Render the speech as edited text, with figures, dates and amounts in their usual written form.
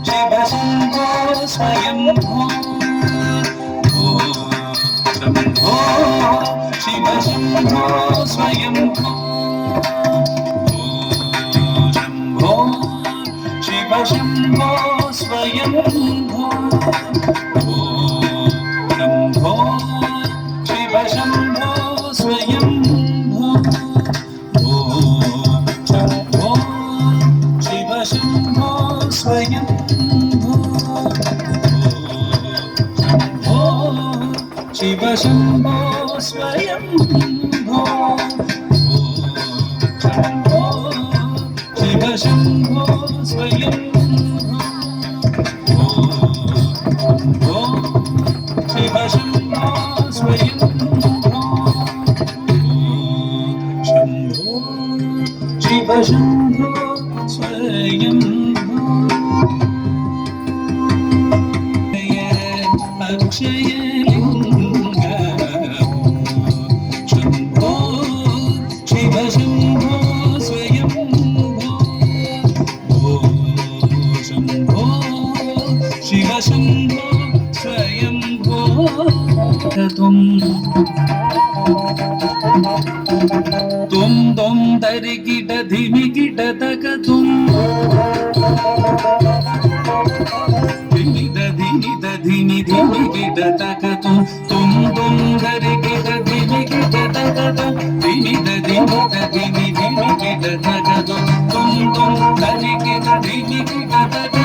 शिव शम्भो स्वयंभो शम्भो शिव शम्भो स्वयंभो शम्भो शिव शम्भो स्वयंभो शम्भो शिव शम्भो स्वयंभो शम्भो शिव शम्भो स्वयंभो शम्भो शिव शम्भो स्वयंभो शम्भो शिव शम्भो स्वयंभो शम्भो शिव शम्भो स्वयंभो शम्भो शिव शम्भो स्वयंभो अक्षयलिङ्ग शम्भो शिव शम्भो स्वयंभो शम्भो शिव शम्भो स्वयंभो तुम तुम दरि गिट धिमि गिट तक तुम धिमि धिमि धिमि धिमि गिट तक तुम तुम दरि गिट धिमि गिट तक तुम धिमि धिमि धिमि धिमि गिट तक तुम दरि गिट धिमि गिट तक